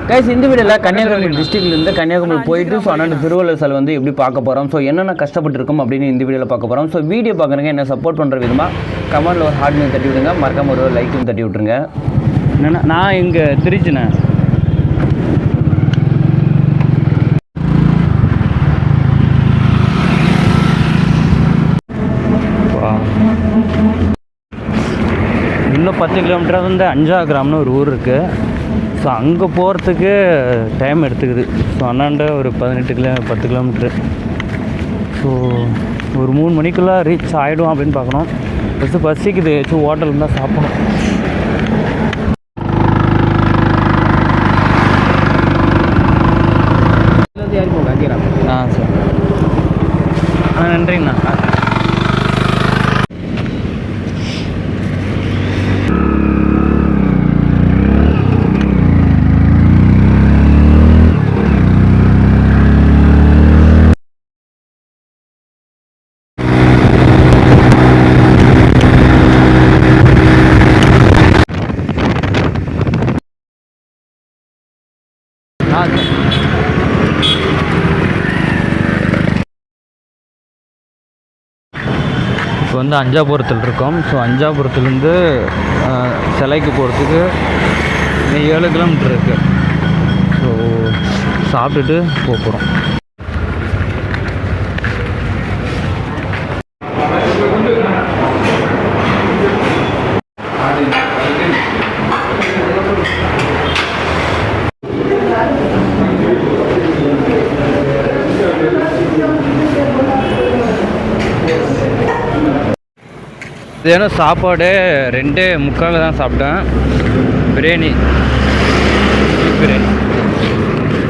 Guys இந்த வீடியோவில் கன்னியாகுமரி டிஸ்ட்ரிக்ட்லேருந்து கன்னியாகுமரி போயிட்டு ஸோ அண்ணன் திருவள்ளுவர் சிலை வந்து எப்படி பார்க்க போகிறோம், ஸோ என்னென்ன கஷ்டப்பட்டுருக்கோம் அப்படின்னு இந்த வீடியோவில் பார்க்க போகிறோம். ஸோ வீடியோ பார்க்குறங்க என்ன சப்போர்ட் பண்ணுற விதமாக கமெண்ட்டில் ஒரு ஹார்ட் மீன் தட்டி விடுங்க, மறக்காம ஒரு லைக்கும் தட்டி விட்ருங்க. என்னென்னா நான் இங்கே திருச்சினே இன்னும் 10 கிலோமீட்டர் வந்து அஞ்சா கிராம்னு ஒரு ஊர் இருக்குது. ஸோ அங்கே போகிறதுக்கு டைம் எடுத்துக்குது. ஸோ அண்ணாண்ட ஒரு 10 கிலோமீட்ரு. ஸோ ஒரு 3 மணிக்குள்ளே ரீச் ஆகிடும் அப்படின்னு பார்க்கணும். ஃபஸ்ட்டு பசிக்குது, ஏதாச்சும் ஹோட்டல் தான் சாப்பிடணும். சார் நன்றிங்கண்ணா. இப்போ வந்து அஞ்சாபுரத்தில் இருக்கோம். ஸோ அஞ்சாபுரத்துலேருந்து சிலைக்கு போகிறதுக்கு 7 கிலோமீட்டர் இருக்குது. ஸோ சாப்பிட்டுட்டு போகிறோம். ஏன்னா சாப்பாடு 2:45 தான் சாப்பிட்டேன். பிரியாணி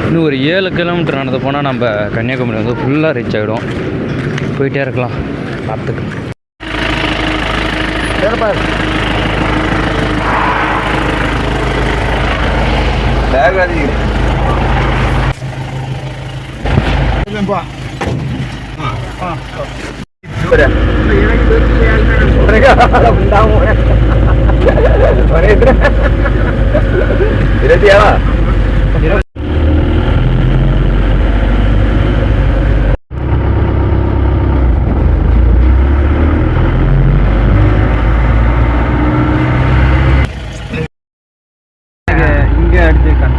இன்னும் ஒரு 7 கிலோமீட்டர் நடந்து போனால் நம்ம கன்னியாகுமரி வந்து ஃபுல்லாக ரீச் ஆகிடும். போயிட்டே இருக்கலாம். பார்த்துக்கு இங்கே அடிச்சிருக்காங்க.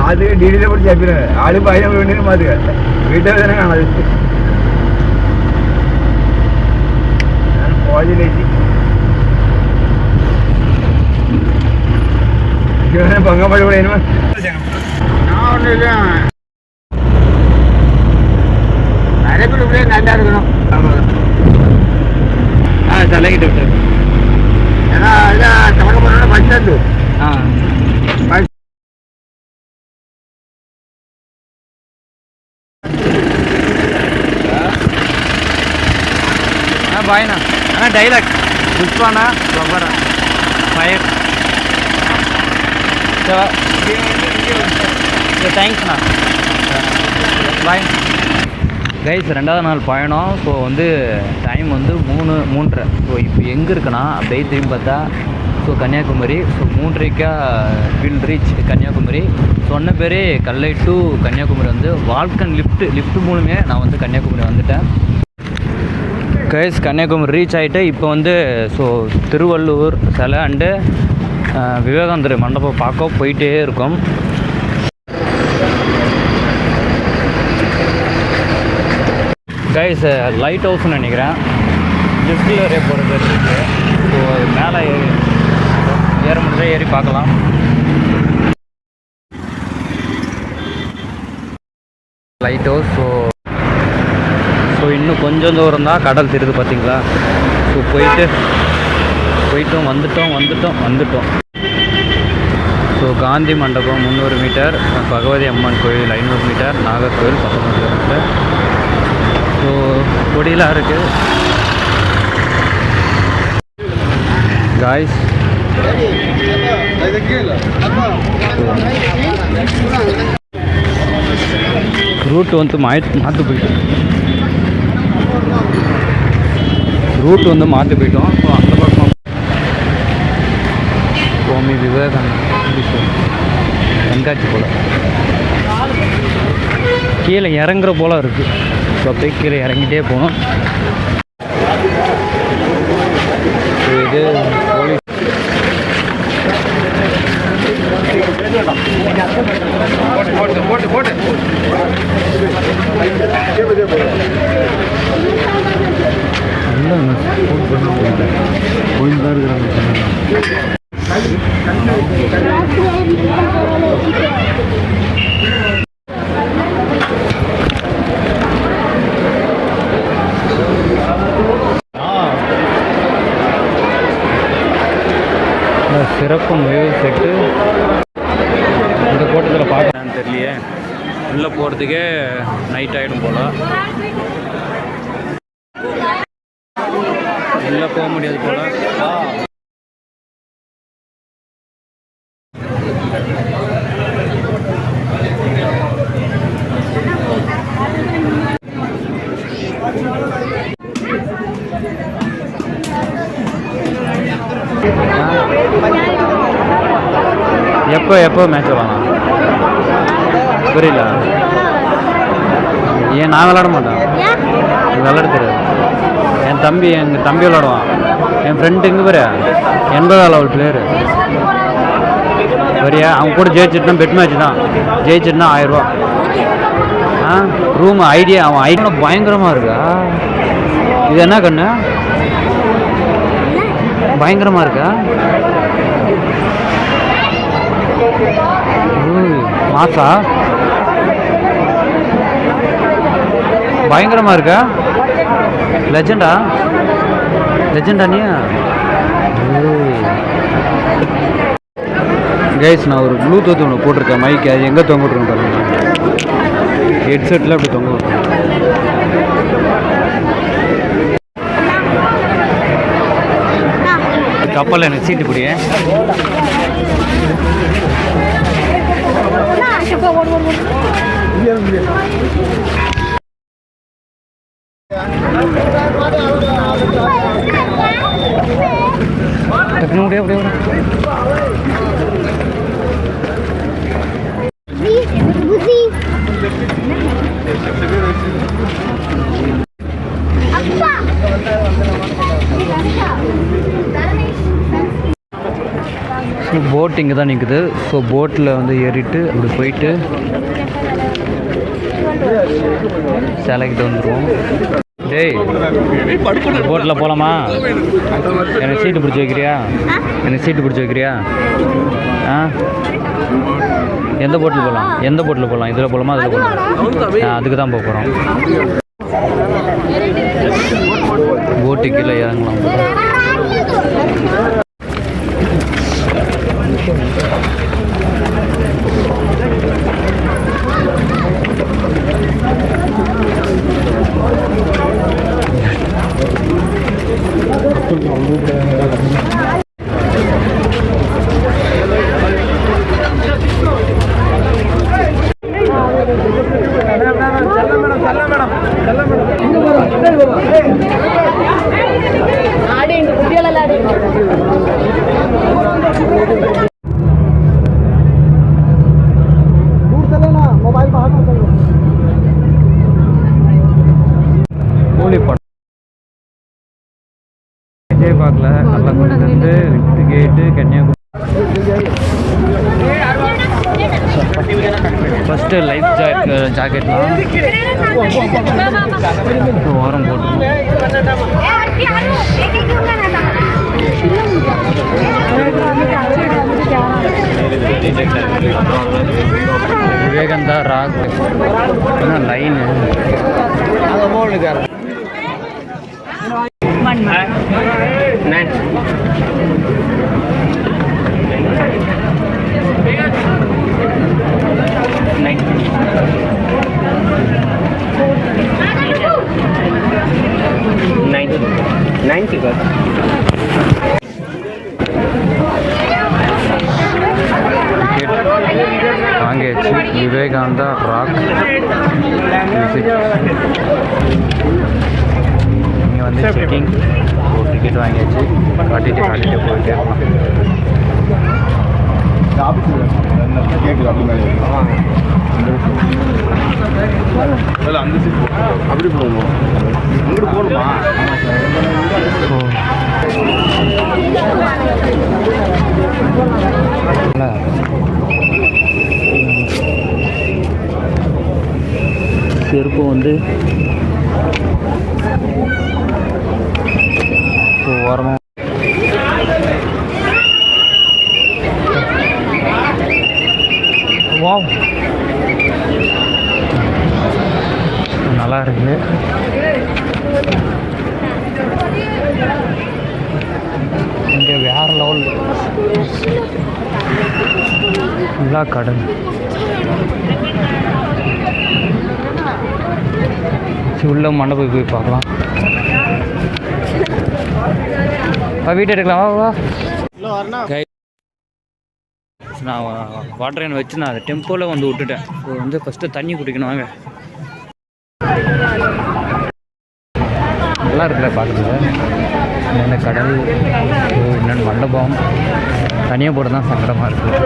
அது டீடெயிலாக போட்டு சாப்பிடுறேன். ஆளு பையன் வேண்டியது பார்த்துக்க. வீட்டில் தானே காணாது. நான் கோயிலேஜி பங்கப்பாடு கூட என்ன நான் ஒன்று இல்லை. அரைக்குள்ளே நல்லா இருக்கணும். தலைக்கிட்டு விட்டு ஏன்னா இதான் தொடக்க போனோன்னா பஸ் ஸ்டாண்டு. பாய்ண்ணா. அண்ணா டைலாக் புஷ்பாண்ணா ரப்பரா ஃபயர். தேங்க்ஸ்ண்ணா. Bye guys. 2வது நாள் பயணம். ஸோ வந்து டைம் வந்து 3:30. ஸோ இப்போ எங்கே இருக்குன்னா அப்படியே திரும்பி பார்த்தா so Kanyakumari. So 3:30 will reach Kanyakumari. சொன்ன பேர் கல்லை டு கன்னியாகுமரி வந்து வால்கன் லிஃப்ட் மூலமே நான் வந்து கன்னியாகுமரி வந்துட்டேன். கைஸ் கன்னியாகுமரி ரீச் ஆகிட்டு இப்போ வந்து ஸோ திருவள்ளுவர் சிலை அண்டு விவேகானந்தர் மண்டபம் பார்க்க போயிட்டே இருக்கோம். கைஸ் லைட் ஹவுஸ்னு நினைக்கிறேன். லிஃப்டில் வரைய போகிறது இருக்குது. ஸோ அது மேலே ஏற முடிஞ்சா ஏறி பார்க்கலாம். Light house. ஸோ இன்னும் கொஞ்சம் தூரம் தான் கடல் தெரியுது பார்த்தீங்களா. ஸோ போயிட்டோம் வந்துட்டோம். ஸோ காந்தி மண்டபம் 300 மீட்டர், பகவதி அம்மன் கோயில் 500 மீட்டர், நாகர்கோவில் 19 கிலோமீட்டர். ஸோ கொடியெலாம் இருக்குது காய்ஸ். ரூட் வந்து மாற்றி போயிட்டோம். ரூட் வந்து மாற்றி போயிட்டோம். ஸோ அந்த பக்கம் சுவாமி விவேகானந்தா கண்காட்சி போல் கீழே இறங்குற போல் இருக்குது. ஸோ அப்படியே கீழே இறங்கிட்டே போகணும். இது போலீஸ் போயிட்டு தான் இருக்கிறாங்க. சிறப்பு முயல் செட்டு இந்த கூட்டத்தில் பார்க்குறான்னு தெரியலையே. உள்ளே போகிறதுக்கே நைட் ஆகிடும் போல். உள்ளே போக முடியாது போல். எப்போ மேட்ச் விளாடலாம் புரியல. ஏன் நான் விளாட மாட்டேன், விளாட தெரியாது. எங்கள் தம்பி விளாடுவான். என் ஃப்ரெண்டு இங்கே பாரு 80ஆம் லெவல் பிளேயரு சரியா. அவன் கூட ஜெயிச்சிட்டுனா பெட் மேட்ச் தான். ஜெயிச்சிட்டுனா 1000 ரூபா. ரூம் ஐடியா அவன் ஐடியா பயங்கரமாக இருக்கா. இது என்ன கண்ணு பயங்கரமாக இருக்கா. மாசா பயங்கரமாக இருக்கா. லெஜெண்டா நீ கைஸ். நான் ஒரு ப்ளூடூத் ஒன்று போட்டிருக்கேன் மைக்கு. அது எங்கே தொங்க விட்ருக்கேன் பாருங்க. ஹெட்செட்டில் அப்படி தொங்க விட்ருக்கேன். கப்பலில் எனக்கு சீட்டு பிடிங்க. போட் இங்கே தான் நிற்குது. ஸோ போட்டில் வந்து ஏறிட்டு அப்படி போயிட்டு சிலைக்கிட்ட வந்துடுவோம். டேய் போட்டில் போகலாமா? எனக்கு சீட்டு பிடிச்சி வைக்கிறியா? எந்த போட்டில் போகலாம்? இதில் போகலாமா அதில் போகலாம்? அதுக்கு தான் போக போகிறோம். போட்டு கீழே இறங்கலாம். பார்க்கல கள்ளக்குடியிலேருந்து வித்து கேட்டு கன்னியாகுமரி. ஃபஸ்ட்டு லைஃப் ஜாக்கெட்லாம் ஓரம் போட்டு விவேகானந்தா ராக் லைனு வாங்கியாச்சு. விவேகானந்தா ராக் இங்கே வந்து செக்கிங் ஒரு டிக்கெட் வாங்கியாச்சு காட்டிட்டு போயிட்டே இருக்கலாம். கேட்குது அப்படி மேலே அந்த சீட் அப்படி போகணும் அங்கிட்டு போகணுமா? செருப்பு வந்து ஓரமாக வாவ் நல்லா இருக்கு. இங்கே வேற லெவல் நல்லா கடல். உள்ள மண்டபம் போய் பார்க்கலாம். வீட்டை எடுக்கலாம் வா. நான் வாட்டர் கேன் வச்சு நான் அதை டெம்போவில் வந்து விட்டுட்டேன். ஸோ வந்து ஃபஸ்ட்டு தண்ணி குடிக்கணும். வாங்க, நல்லா இருக்குல்ல பார்க்குறது. என்னென்ன கடல், என்னென்ன மண்டபம் தனியாக போட்டு தான் சங்கடமாக இருக்குது.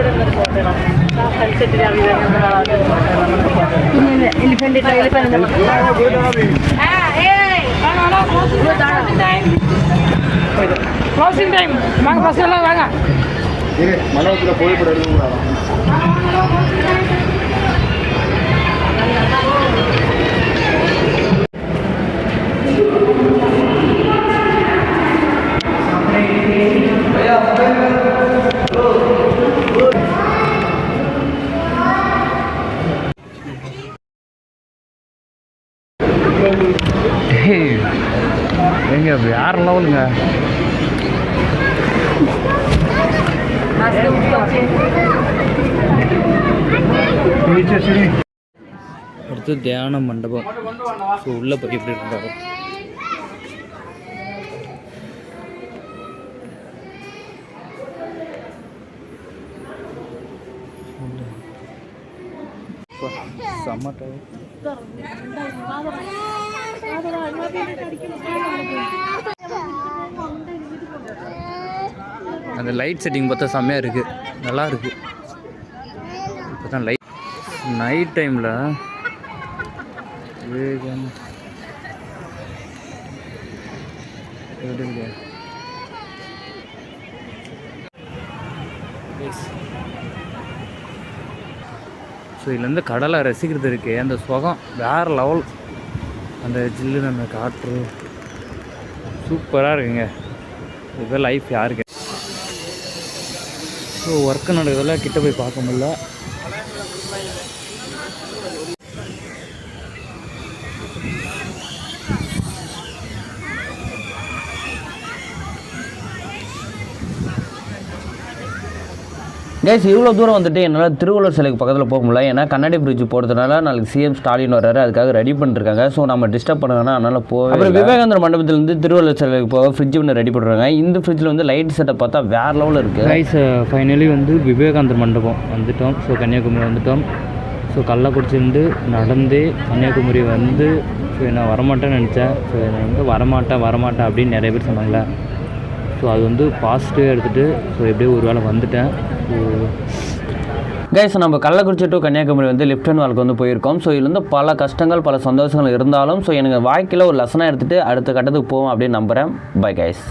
க்ளோசிங் டைம் வாங்க, பஸ் எல்லாம் வாங்க. மண்டபத்தில் புகைப்படம் எடுக்கக்கூடாது. எங்க வேற லெவலுங்க. அடுத்து தியான மண்டபம். ஸோ உள்ள போய் எப்படி இருந்தாரு செம்ம டைம். அந்த லைட் செட்டிங் பார்த்தா செம்மையாக இருக்குது, நல்லா இருக்குது. இப்போ தான் லைட் நைட் டைமில் ஸோ இதுலேருந்து கடலை ரசிக்கிறது இருக்குது. அந்த சுகம் வேறு லெவல். அந்த ஜில்லுன்னு அந்த காற்று சூப்பராக இருக்குங்க. இதுதான் லைஃப் யாருக்கு. ஸோ ஒர்க்கு நடக்கிறதெல்லாம் கிட்ட போய் பார்க்க முடியல. கைஸ் இவ்வளோ தூரம் வந்துட்டு என்னால் திருவள்ளுவர் சிலைக்கு பக்கத்தில் போக முடியல. ஏன்னா கண்ணாடி பிரிட்ஜ் போகிறதுனால நாளைக்கு சிஎம் ஸ்டாலின் வர்றாரு, அதுக்காக ரெடி பண்ணிருக்காங்க. ஸோ நம்ம டிஸ்டர்ப் பண்ணுறோன்னா அதனால் போக. அப்புறம் விவேகானந்தர் மண்டபத்திலேருந்து திருவள்ளுவர் சிலைக்கு போக ஃப்ரிட்ஜ் ஒன்று ரெடி பண்ணுறாங்க. இந்த ஃப்ரிட்ஜில் வந்து லைட் செட்டப் பார்த்தா வேறு லெவலில் இருக்குது. கைஸ் ஃபைனலி வந்து விவேகானந்தர் மண்டபம் வந்துட்டோம். ஸோ கன்னியாகுமரி வந்துட்டோம். ஸோ கள்ளக்குறிச்சிலேருந்து நடந்து கன்னியாகுமரி வந்து ஸோ நான் வரமாட்டேன்னு நினச்சேன். ஸோ நான் வந்து வரமாட்டேன் அப்படின்னு நிறைய பேர் சொன்னாங்களே. ஸோ அது வந்து பாசிட்டிவாக எடுத்துகிட்டு ஸோ எப்படியோ ஒரு வேளை வந்துட்டேன். கைஸ் நம்ம கள்ளக்குறிச்சி டு கன்னியாகுமரி வந்து லெஃப்ட் ஹேண்ட் வால்க்கு வந்து போயிருக்கோம். ஸோ இதுலேருந்து பல கஷ்டங்கள் பல சந்தோஷங்கள் இருந்தாலும் ஸோ எனக்கு வாழ்க்கையில் ஒரு லெசனாக எடுத்துகிட்டு அடுத்த கட்டத்துக்கு போவோம் அப்படின்னு நம்புகிறேன். Bye guys.